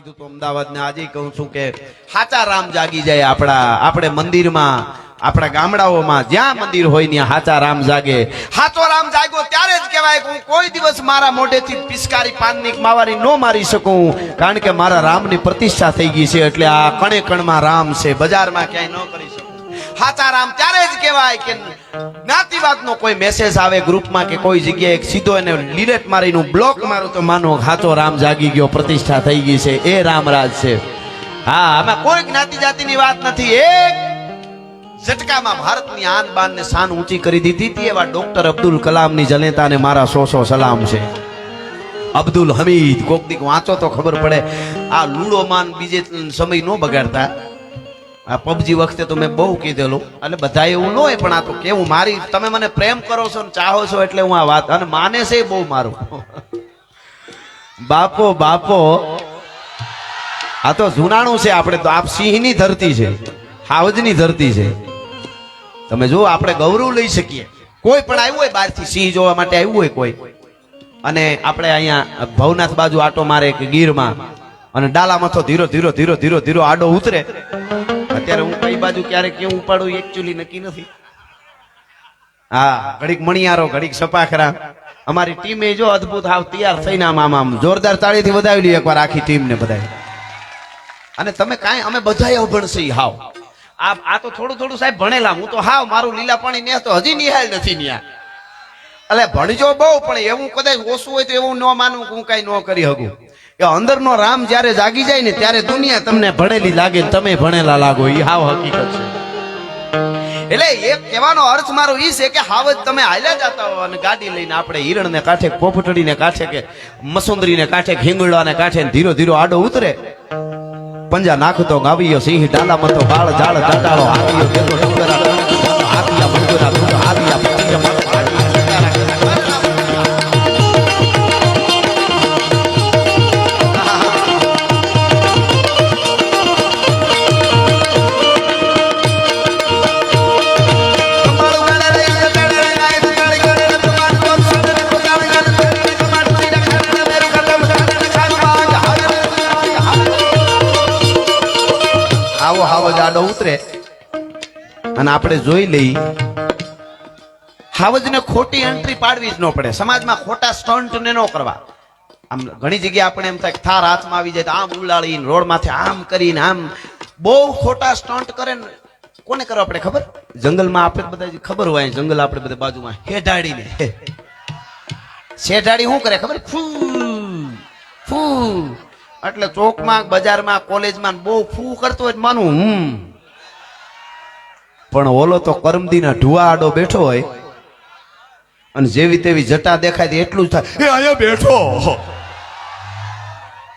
કીધું તો અમદાવાદ ને આજે કહું છું કે હાચા રામ જાગી જાય આપણે મંદિરમાં આપણા ગામડાઓમાં જ્યાં મંદિર હોય ત્યાં હાચા રામ જાગે. હાચો રામ જાગ્યો ત્યારે જ કહેવાય કે હું કોઈ દિવસ મારા મોઢેથી પિસ્કારી પાનની માવારી ન મારી શકું, કારણ કે મારા રામની પ્રતિષ્ઠા થઈ ગઈ છે. એટલે આ કણે કણમાં રામ છે, બજારમાં ક્યાંય ન કરી શકું. હાચા રામ ત્યારે જ કહેવાય કે જ્ઞાતિવાદનો કોઈ મેસેજ આવે ગ્રુપમાં કે કોઈ જગ્યાએ સીધો એને ડિલીટ મારીને બ્લોક મારું તો માનો હાચો રામ જાગી ગયો, પ્રતિષ્ઠા થઈ ગઈ છે. એ રામરાજ છે. હા, આમાં કોઈ જ્ઞાતિ જાતિની વાત નથી. એક ઝટકામાં ભારતની આન બાન ને શાન ઊંચી કરી દીધી હતી એવા ડોક્ટર અબ્દુલ કલામની જનતાને મારા 100 સલામ છે. અબ્દુલ હમીદ કોક દીક વાંચો તો ખબર પડે. આ લૂડો માન બીજે સમય નો બગાડતા. આ પબજી વખતે તો મેં બહુ કીધેલું, એટલે બધા એવું ન હોય, પણ આ તો કેવું, મારી તમે મને પ્રેમ કરો છો ને ચાહો છો એટલે હું આ વાત, અને માને છે બહુ મારું. બાપો બાપો આ તો જુનાણું છે. આપણે તો આપ સિંહની ધરતી છે, હાવજની ધરતી છે. તમે જો આપણે ગૌરવ લઈ શકીએ. કોઈ પણ આવ્યું હોય બહારથી સિંહ જોવા માટે આવ્યું હોય કોઈ, અને આપણે અહીંયા ભવનાથ બાજુ આટો મારે કે ગીરમાં, અને ડાલામાં તો ધીરો ધીરો ધીરો ધીરો ધીરો આડો ઉતરે. અત્યારે હું કઈ બાજુ ક્યારે કેવું ઉપાડું એકચ્યુઅલી નક્કી નથી. હા, ઘડીક મણિયારો, ઘડીક સપાખરા. અમારી ટીમે જો અદભુત હાવ તૈયાર થઈને આમ જોરદાર તાળીથી વધાવી લઈએ એકવાર આખી ટીમને બધા. અને તમે કાંઈ, અમે બધા અભણશે હાવ. આ તો થોડું થોડું સાહેબ ભણેલા, હું તો હાવ મારું લીલા પાણી ને તો હજી નિહાળ નથી ન્યા. એટલે ભણજો બહુ, પણ એવું કદાચ ઓછું હોય તો એવું ન માનવું કે હું કઈ ન કરી શકું. કે અંદરનો રામ જ્યારે જાગી જાય ને ત્યારે દુનિયા તમને ભણેલી લાગે, તમે ભણેલા લાગો. એ હાવ હકીકત છે. એટલે એક કહેવાનો અર્થ મારો એ છે કે હાવ જ તમે હાલ્યા જતા હો અને ગાડી લઈને આપણે હિરણ ને કાંઠે, પોપટડીને કાંઠે કે મસુંદરીને કાંઠે, ખીંગડાને કાંઠે ધીરો ધીરો આડો ઉતરે. પંજા નાખતો ગાવીયો સિંહ, ડાલામાં તો બાળ જાળ ડાટાળો હાથીયો કેતો ડુંગરા, હાથીયા મંગોરા ધૂળ, હાથીયા પતિયા મત આડો ઉતરે. અને આપણે જોઈ લઈ હાવજને ખોટી એન્ટ્રી પાડવી જ ન પડે. સમાજમાં ખોટા સ્ટન્ટ ને ન કરવા. આમ ઘણી જગ્યાએ આપણે એમ થાય થાર હાથમાં આવી જાય તો આમ ઉલાળીને રોડ માથે આમ કરીને આમ બહુ ખોટા સ્ટન્ટ કરે ને કોને કરવા પડે ખબર? જંગલમાં આપણે બધા ખબર હોય, જંગલ આપણે બધા બાજુમાં હેઢાડીને, શેઢાડી શું કરે ખબર? ફૂ ફૂ. એટલે ચોકમાં, બજારમાં, કોલેજમાં બહુ ફૂ કરતો હોય માનું. પણ ઓલો તો કરમદીના ઢુવા આડો બેઠો હોય અને જેવી તેવી જટા દેખાય એટલું જ થાય, એ અહીંયા બેઠો.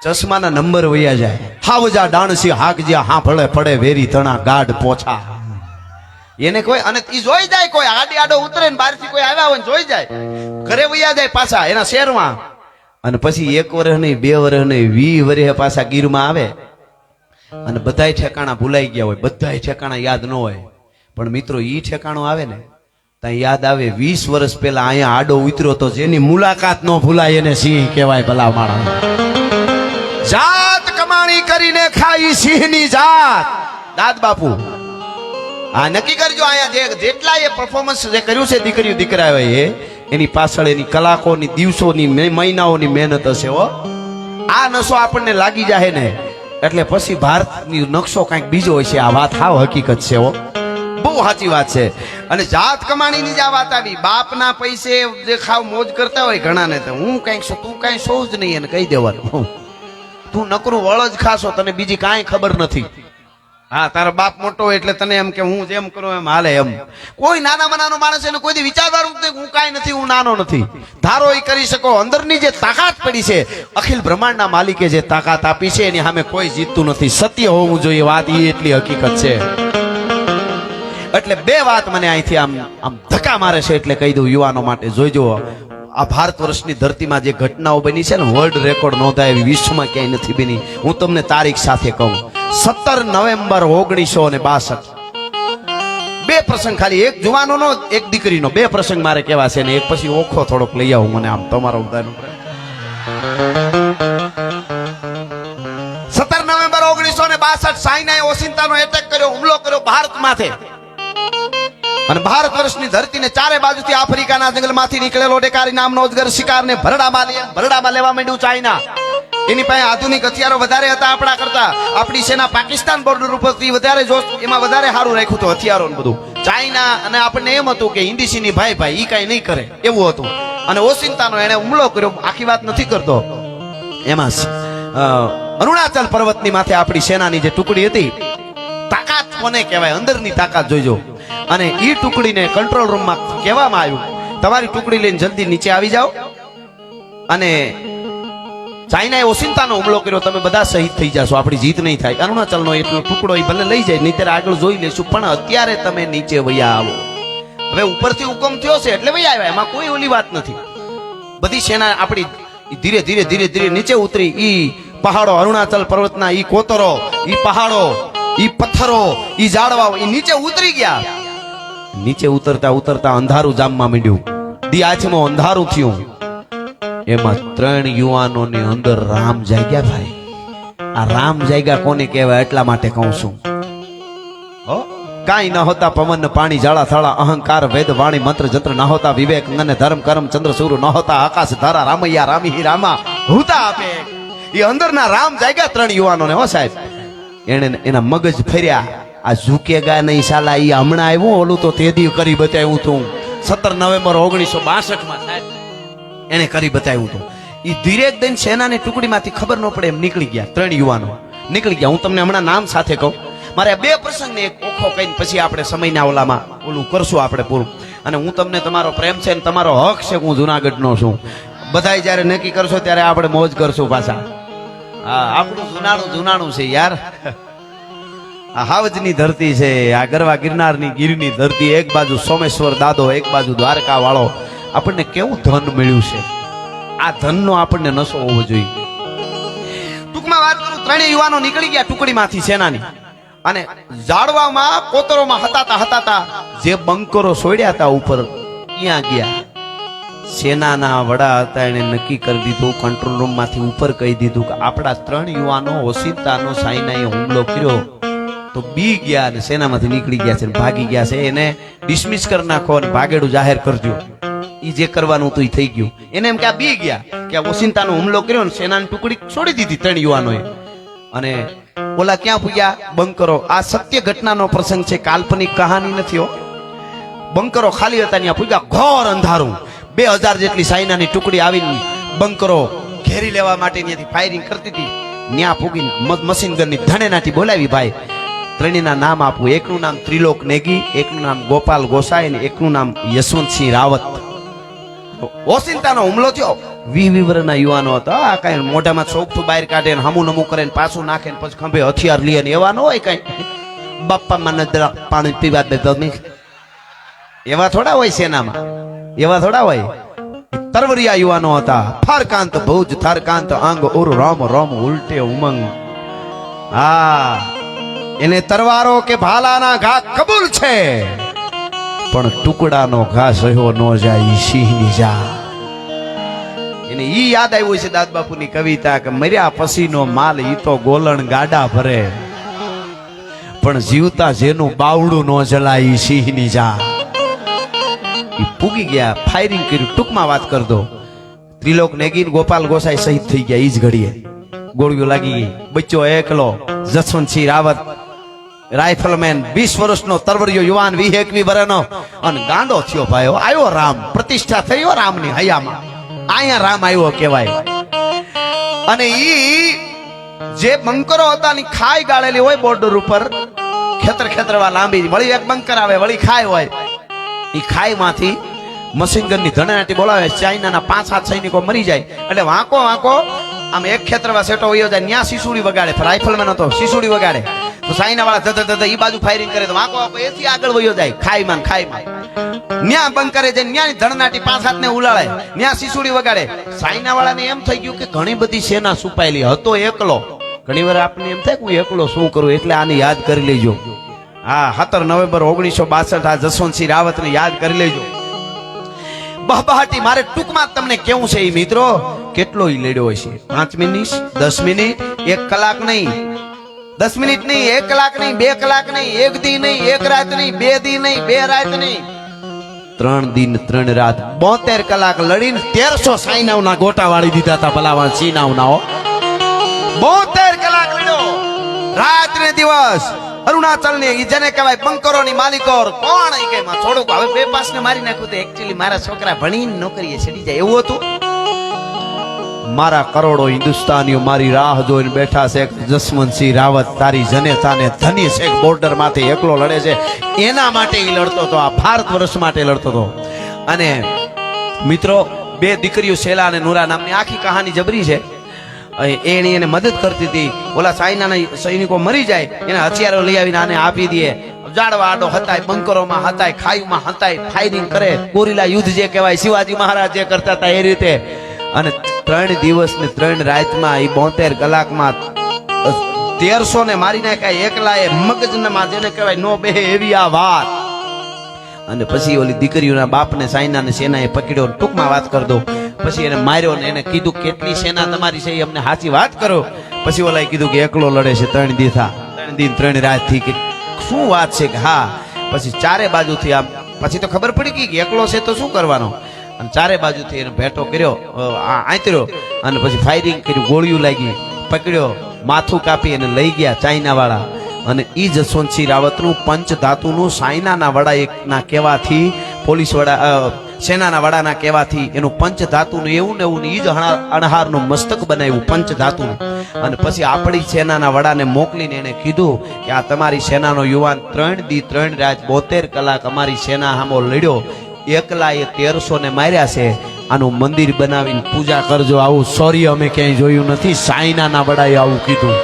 ચશ્માના નંબર વયા જાય. હાવજા ડાણસી હાકજ્યા હા ભળે પડે વેરી તણા ગાઢ પોછા. એને કોઈ, અને ઈ જોઈ જાય કોઈ આડી આડો ઉતરે ને બહારથી કોઈ આવ્યા હોય ને જોઈ જાય, ઘરે વયા જાય પાછા એના શહેરમાં. અને પછી 1 વર્ષ નહીં, 2 વર્ષ નહીં, 20 વર્ષે પાછા ગીરમાં આવે. અને બધાય ઠેકાણા ભૂલાઈ ગયા હોય, બધાય ઠેકાણા યાદ ન હોય. પણ મિત્રો ઈ ઠેકાણો આવે ને ત્યાં યાદ આવે 20 વર્ષ પહેલા અહીંયા આડો ઉતર્યો તો જેની મુલાકાત ન ભૂલાય એને સિંહ કહેવાય. ભલા માણસ જાત કમાણી કરીને ખાઈ સિંહની જાત. દાદ બાપુ આ નક્કી કરજો. અહીંયા જેટલા એ પરફોર્મન્સ જે કર્યું છે દીકરીઓ દીકરાઓ એની પાછળ એની કલાકોની, દિવસોની, મહિનાઓની મહેનત હશે. હો, આ નશો આપણને લાગી જાય ને એટલે પછી ભારતની નકશો કંઈક બીજો હોય છે. આ વાત હાવ હકીકત છે. હો, બહુ સાચી વાત છે. અને જાત કમાણીની જ આ વાત આવી. બાપના પૈસે જે ખાવ મોજ કરતા હોય ઘણા ને, હું કઈક તું કઈ સૌ જ નહીં એને કહી દેવાનું, તું નકરું વળ જ ખાશો, તને બીજી કાંઈ ખબર નથી. હા, તારો બાપ મોટો હોય એટલે તને એમ કે હું જેમ કરું એમ હાલે એમ. કોઈ નાનામાં નાનો માણસ એને કોઈ વિચારવાનું નથી હું કાંઈ નથી, હું નાનો નથી. ધારો એ કરી શકો. અંદરની જે તાકાત પડી છે, અખિલ બ્રહ્માંડના માલિકે જે તાકાત આપી છે એની સામે કોઈ જીતતું નથી. સત્ય હોવું જોઈએ. વાત એ એટલી હકીકત છે. એટલે 2 વાત મને અહીંથી આમ ધક્કા મારે છે એટલે કહી દઉં યુવાનો માટે. જોઈજો આ ભારત વર્ષની ધરતીમાં જે ઘટનાઓ બની છે ને, વર્લ્ડ રેકોર્ડ નોંધાય એવી વિશ્વમાં ક્યાંય નથી બની. હું તમને તારીખ સાથે કહું, 17 નવેમ્બર 1962. 2 પ્રસંગ ખાલી, એક જુવાનોનો એક દીકરીનો. 2 પ્રસંગ મારે કેવા છે ને એક પછી ઓખો થોડોક લઈ આવું મને આમ તમારો બધાનો. ભારત માથે. અને ભારત વર્ષની ધરતીને ચારે બાજુથી આફ્રિકાના જંગલમાંથી નીકળેલો ડેકારી નામનો અજગર શિકારને ભરડામાં લેવા માંડ્યું ચાઇના. એની પાસે આધુનિક હથિયારો વધારે હતા આપણા કરતા. આપણી સેના પાકિસ્તાન બોર્ડર ઉપરથી વધારે જોશ, એમાં વધારે સારું રાખ્યું હતું હથિયારો ને બધું. ચાઇના અને આપણને એમ હતું કે હિન્દીસીની ભાઈ ઈ કઈ નહીં કરે એવું હતું. અને ઓસિંતાનો એને હુમલો કર્યો. આખી વાત નથી કરતો. એમાં અરુણાચલ પર્વતની માથે આપણી સેનાની જે ટુકડી હતી, તાકાત કોને કહેવાય, અંદરની તાકાત જોઈજો. અને ઈ ટુકડીને કંટ્રોલ રૂમમાં કહેવામાં આવ્યું, તમારી ટુકડી લઈને જલ્દી નીચે આવી જાઓ. અને ચાઇનાએ ઓસિંતાનો હુમલો કર્યો, તમે બધા શહીદ થઈ જશો, આપણી જીત નહીં થાય. અરુણાચલનો એટલો ટુકડો એ ભલે લઈ જાય, નહીં ત્યારે આગળ જોઈ લેશું, પણ અત્યારે તમે નીચે વયા આવો. હવે ઉપરથી હુકમ થયો છે એટલે વયા આવ્યા, એમાં કોઈ ઓલી વાત નથી. બધી સેના આપણી ધીરે ધીરે ધીરે ધીરે નીચે ઉતરી. ઈ પહાડો, અરુણાચલ પર્વતના ઈ કોતરો, ઈ પહાડો, ઈ પથ્થરો, ઈ ઝાડવાઓ ઈ નીચે ઉતરી ગયા. નીચે ઉતરતા ઉતરતા અંધારું જામમાં માંડ્યું. દી આંખમાં અંધારું થયું. એમાં 3 યુવાનોની અંદર રામ જાગ્યા. ભાઈ, આ રામ જાગ્યા કોને કહેવાય એટલા માટે કહું છું. કાંઈ ન હોતા પવન પાણી જાળા થાળા, અહંકાર વેદ વાણી મંત્ર જંત્ર ન હોતા, વિવેક અને ધર્મ કર્મ ચંદ્ર સૂર્ય ન હોતા, આકાશ ધારા રામૈયા રામી રામા હુતા આપે. એ અંદરના રામ જાગ્યા 3 યુવાનોને. હો સાહેબ, એને એના મગજ ફર્યા. આ ઝૂકેગા નહીં સાલા, ઈ હમણાં આવ્યું, ઓલું તો તેદી કરી બતાવ્યું તું 17 નવેમ્બર 1962 સાહેબ એને કરી બતાવ્યું હતું. એ ધીરે દઈને સેનાની ટુકડીમાંથી ખબર ન પડે એમ નીકળી ગયા. 3 યુવાનો નીકળી ગયા. હું તમને હમણાં નામ સાથે કહું. મારે 2 પ્રસંગને એક ઓખો કહીને પછી આપણે સમયના ઓલામાં ઓલું કરશું આપણે પૂરું. અને હું તમને, તમારો પ્રેમ છે ને તમારો હક છે, હું જુનાગઢનો છું. બધાય જ્યારે નક્કી કરશો ત્યારે આપણે મોજ કરશું પાછા. હા, આપણું જુનાણું છે યાર. આ હાવજની ધરતી છે, આ ગરવા ગિરનારની ગીરની ધરતી. એક બાજુ સોમેશ્વર દાદો, એક બાજુ દ્વારકા વાળો. આપણને કેવું ધન મળ્યું છે. આ ધનનો આપણને નશો હોવો જોઈએ. ટૂંકમાં વાત કરું, 3 યુવાનો નીકળી ગયા ટુકડીમાંથી સેનાની. અને ઝાડવામાં કોતરોમાં હતાતા જે બંકરો છોડ્યા હતા ઉપર ત્યાં ગયા. સેનાના વડા હતા, એને નક્કી કરી દીધું, કંટ્રોલ રૂમ માંથી ઉપર કહી દીધું કે આપણા 3 યુવાનો ઓસિંતાનો સાઈનાએ હુમલો કર્યો તો બી ગયા અને સેનામાંથી નીકળી ગયા છે, ભાગી ગયા છે. એને ડિસમિસ કરી નાખો અને ભાગેડું જાહેર કરજો. ઈ જે કરવાનું હતું એ થઈ ગયું. એને એમ કે આ બી ગયા કે ઓસિંતાનો હુમલો કર્યો ને સેનાની ટુકડી છોડી દીધી 3 યુવાનોએ. અને ઓલા ક્યાં પૂગ્યા? બંકરો. આ સત્ય ઘટનાનો પ્રસંગ છે, કાલ્પનિક કહાની નથી હો. બંકરો ખાલી હતા, ત્યાં પૂગ્યા. ઘોર અંધારું. 2000 જેટલી સાઈનાની ટુકડી આવીને બંકરો ઘેરી લેવા માટે ત્યાંથી ફાયરિંગ કરતી હતી. ત્યાં પૂગીને મશીન ગનની ધણેનાથી બોલાવી. ભાઈ, 3ના નામ આપું. એકનું નામ ત્રિલોક નેગી, એકનું નામ ગોપાલ ગોસાઈ અને એકનું નામ યશવંતસિંહ રાવત. ઓસિંતાનો હુમલો થયો. 20 વર્ષના યુવાનો હતા. આ કઈ મોઢામાં ચોકઠું બહાર કાઢે ને હમું નમું કરે ને પાછું નાખે ને પછી ખંભે હથિયાર લે ને એવા ન હોય. કઈ બાપ્પામાં નજરા પાણી પીવા દે તમે, એવા થોડા હોય સેનામાં, એવા થોડા હોય. તરવરિયા યુવાનો હતા. ફારકાંત ભુજ થારકાંત અંગ ઉર રામ રામ ઉલટે ઉમંગ. હા, એને તરવારો કે ભાલાના ઘા કબૂલ છે, પણ ટુકડાનો ઘા સહ્યો ન જાય સિંહની જા. એને ઈ યાદ આવ્યું છે દાદ બાપુની કવિતા કે મર્યા પછીનો માલ ઈ તો ગોલણ ગાડા ભરે, પણ જીવતા જેનું બાવડું ન જલાય સિંહની જા. ઈ પૂગી ગયા, ફાયરિંગ કર્યું. ટૂંકમાં વાત કર દો, ત્રિલોક નેગીન ગોપાલ ગોસાઈ શહીદ થઈ ગયા. ઈ જ ઘડીએ ગોળીઓ લાગી ગઈ. બચ્ચો એકલો, જસવંતસિંહ રાવત રાઇફલમેન, 20 વર્ષનો તરવરિયો યુવાન, 21 વર્ષનો, અને ગાંડો થયો ભાઈ. આવ્યો રામ, પ્રતિષ્ઠા થઈ રામની હયામાં. અહીંયા રામ આવ્યો કહેવાય. અને ઈ જે બંકરો હતા ની ખાઈ ગાળેલી હોય બોર્ડર ઉપર, ખેતરવા લાંબી, વળી એક બંકર આવે, વળી ખાઈ હોય. ઈ ખાઈ માંથી મશીન ગનની ધણેનાથી બોલાવે. ચાઇનાના 5-7 સૈનિકો મરી જાય એટલે વાંકો આમ એક ખેતરમાં સેટો વયો જાય. ન્યા શીસુડી વગાડે. રાઇફલમેન હતો, શીસુડી વગાડે તો સાઈના વાળા ધધ ઈ બાજુ ફાયરિંગ કરે તો વાંકો એથી આગળ વયો જાય. ખાઈમાં ન્યા બંકરે જઈને ન્યાની ધણનાટી 5-7 ને ઉલાળે, ન્યા શીસુડી વગાડે. સાઈના વાળાને એમ થઈ ગયું કે ઘણી બધી સેના છુપાયેલી, હતો એકલો. ઘણી વાર આપણને એમ થાય કે હું એકલો શું કરું, એટલે આને યાદ કરી લેજો. હા, 17 નવેમ્બર 1962 આ જસવંતસિંહ રાવતને યાદ કરી લેજો. બહબહાટી મારે ટૂંકમાં તમને કેવું છે ઈ મિત્રો, કેટલો ઈ લડ્યો હોય છે. 5 મિનિટ, 10 મિનિટ, 1 કલાક નહીં, 10 મિનિટ નહીં, 1 કલાક નહીં, 2 કલાક નહીં, 1 દી નહીં, 1 રાત નહીં, 2 દી નહીં, 2 રાત નહીં, 3 દિન 3 રાત 72 કલાક લડીને 1300 સાઈનાવના ગોટા વાળી દીધા હતા ભલાવા સીનાવના. 72 કલાક લડ્યો, રાત ને દિવસ. અરુણાચલ ની જેને કહેવાય બંકરો ની માલિકો કોણ એ કે માં થોડુંક હવે બે પાસ ને મારી નાખું તો એકચ્યુઅલી મારા છોકરા ભણીને નોકરીએ ચડી જાય એવું હતું. મારા કરોડો હિન્દુસ્તાનીઓ મારી રાહ જોઈને બેઠા છે. જસવંતસિંહ રાવત તારી જનેતાને ધન્ય છે, બોર્ડર માંથી એકલો લડે છે, એના માટે એ લડતો હતો, આ ભારત વર્ષ માટે લડતો હતો. અને મિત્રો, 2 દીકરીઓ શેલા અને નૂરા નામની આખી કહાની જબરી છે. એને મદદ કરતી હતી. ઓલા ચાઇનાના સૈનિકો મરી જાય એને હથિયારો લઈ આવીને આને આપી દે. જાડવા આડો હતાય, બંકરોમાં હતાય, ખાઈમાં હતાય, ફાયરિંગ કરે, ગોરીલા યુદ્ધ જે કહેવાય શિવાજી મહારાજ જે કરતા હતા એ રીતે. અને 3 દિવસ ને 3 રાતમાં એ 72 કલાકમાં 1300 ને મારી નાખ્યા એકલા. એ મગજમાં જેને કહેવાય નો બેહે એવી આ વાત. અને પછી ઓલી દીકરીઓના બાપને સાઈનાને સેનાએ પકડ્યો. ટૂંકમાં વાત કરી દો. પછી એને માર્યો ને એને કીધું કેટલી સેના તમારી છે અમને સાચી વાત કરો. પછી ઓલાએ કીધું કે એકલો લડે છે 3 દિન 3 રાત થી. કે શું વાત છે? કે હા. પછી ચારે બાજુથી આમ પછી તો ખબર પડી ગઈ કે એકલો છે તો શું કરવાનો. અને ચારે બાજુથી એને ભેટો કર્યો, આંતર્યો અને પછી ફાયરિંગ કર્યું, ગોળીઓ લાગી, પકડ્યો, માથું કાપી એને લઈ ગયા ચાઇના વાળા. અને ઈ જસવંતસિંહ રાવતનું પંચધાતુનું સાયનાના વડા એકના કહેવાથી, પોલીસ વડા સેનાના વડાના કહેવાથી એનું પંચધાતુનું એવું ને એવું ઈ જ અણહારનું મસ્તક બનાવ્યું પંચધાતુનું. અને પછી આપણી સેનાના વડાને મોકલીને એને કીધું કે આ તમારી સેનાનો યુવાન 3 દી 3 રાત 72 કલાક અમારી સેના સામો લડ્યો, એકલા એ 1300 ને માર્યા છે. આનું મંદિર બનાવીને પૂજા કરજો. આવું સોરી અમે ક્યાંય જોયું નથી. સાયનાના વડાએ આવું કીધું.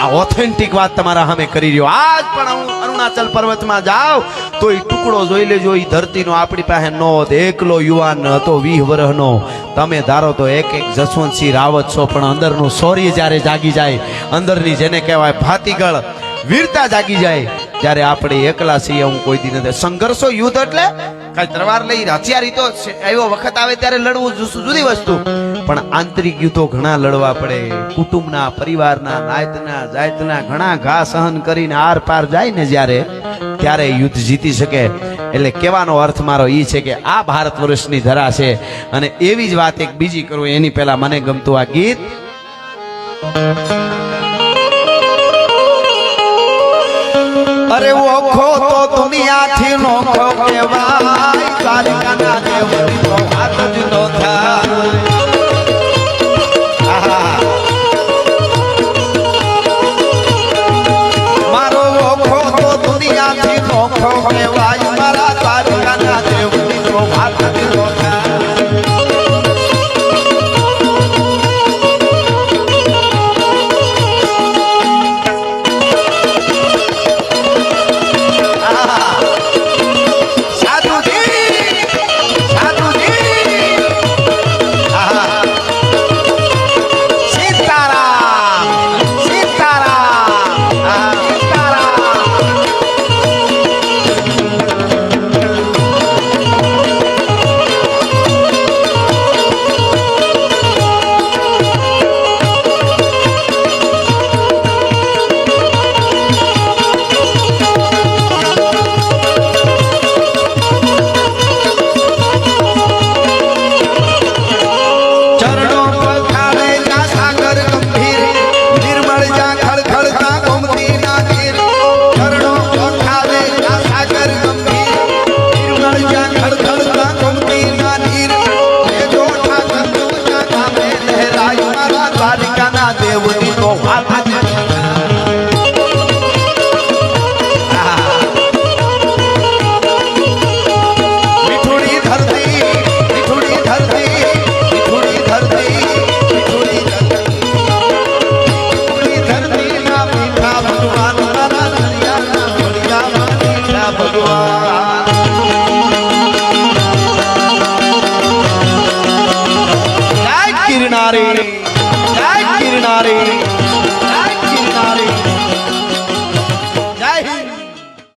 આ ઓથેન્ટિક વાત તમારા સામે કરી રહ્યો. આજ પણ હું અરુણાચલ પર્વતમાં જાઉં તો એ ટુકડો જોઈ લેજો. એ ધરતીનો આપણી પાસે નો એકલો યુવાન હતો 20 વર્ષનો. તમે ધારો તો એક જસવંતસિંહ રાવત છો, પણ અંદરનું શૌર્ય જ્યારે જાગી જાય, અંદરની જેને કહેવાય ભાતીગળ વીરતા જાગી જાય, જ્યારે આપણે એકલા છીએ. હું કોઈ દી નથી. સંઘર્ષો યુદ્ધ એટલે કાંઈ તલવાર લઈ હથિયાર તો એવો વખત આવે ત્યારે લડવું જુદી વસ્તુ, પણ આંતરિક યુદ્ધો ઘણા લડવા પડે. કુટુંબના, પરિવારના, નાયતના, જાયતના ઘણા ઘા સહન કરીને આર પાર જાય ને જ્યારે, ત્યારે યુદ્ધ જીતી શકે. એટલે કહેવાનો અર્થ મારો એ છે કે આ ભારત વર્ષની ધરા છે. અને એવી જ વાત એક બીજી કરું એની પહેલા મને ગમતું આ ગીત. અરે ઓખો તો દુનિયાથી નોખો કહેવાય, દ્વારકાના દેવની તો વાત જ નો થાય. મારો ઓખો તો દુનિયાથી નોખો કહેવાય, મારા દ્વારકાના દેવની તો વાત જ નો થાય. ભગવાન